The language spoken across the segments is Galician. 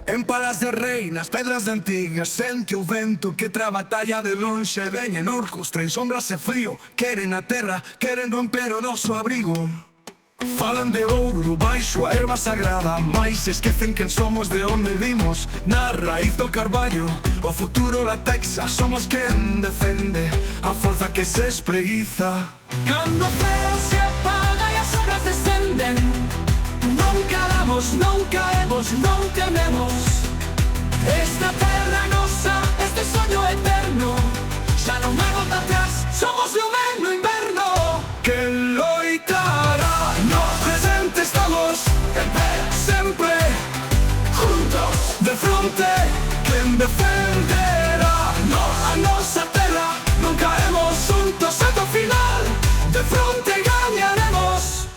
En palas de reinas, pedras de antigas, sente o vento que tra batalla de lonxe. Veñen orcos, traen sombras e frío, queren a terra, queren romper o noso abrigo. Falan de ouro baixo a erva sagrada, mais esquecen quen somos, de onde vimos. Na raíz do carballo, o futuro da Texas, somos quen defende a forza que se espreguiza. Cando o ceo se apaga e as sombras descenden, non calamos, non caemos, non tememos. Esta terra é nosa, este soño eterno, xa non hai volta atrás, somos lume no inverno. Que loitará, no presente estamos en pé, sempre juntos, de fronte. Quen defenderá a nosa terra, non caemos juntos ata o final, de fronte gañaremos.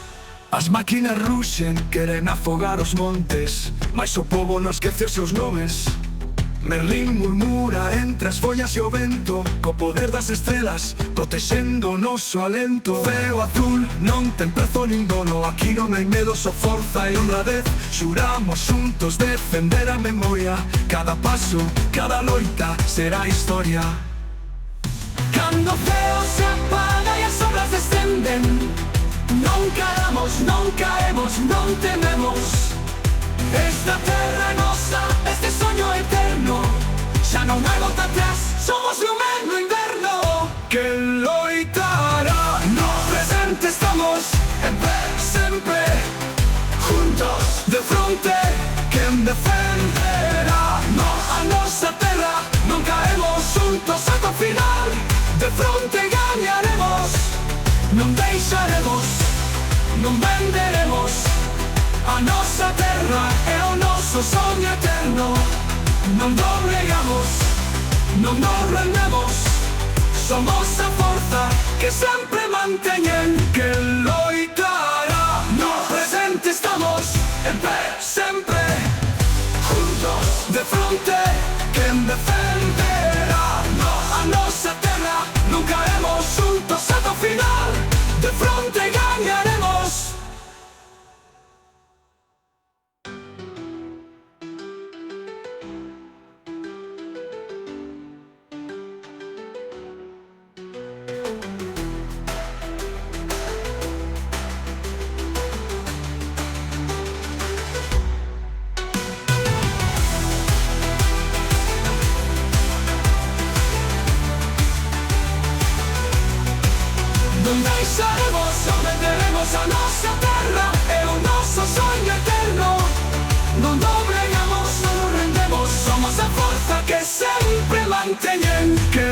As máquinas ruxen, queren afogar os montes, mas o pobo non esquece os seus nomes. Merlín murmura entre as follas e o vento, co poder das estrelas, protexendo o noso alento. Ceo azul non ten prezo nin dono, aquí non hai medo, só forza e honradez. Xuramos xuntos defender a memoria, cada paso, cada loita será historia. Cando o ceo se apaga e as sombras descenden, non calamos, non caemos, non tememos. Esta terra é nosa, este soño eterno, xa non hai volta atrás, somos lume no inverno. Que loitará, no presente estamos en pé, sempre juntos, de fronte. Quen defenderá a nosa terra, non caemos juntos ata o final, de fronte gañaremos. Non deixaremos, non venderemos a nosa terra, é o noso soño eterno. Non doblegamos, non nos rendemos, somos a forza que sempre manteñen. Que loitará, no presente estamos en pé, sempre juntos, de fronte. Quen defenderá a nosa terra, non caemos juntos ata o final, de fronte gañaremos. Non deixaremos, non venderemos a nosa terra, é o noso soño eterno. Non doblegamos, non nos rendemos, somos a forza que sempre manteñen. Que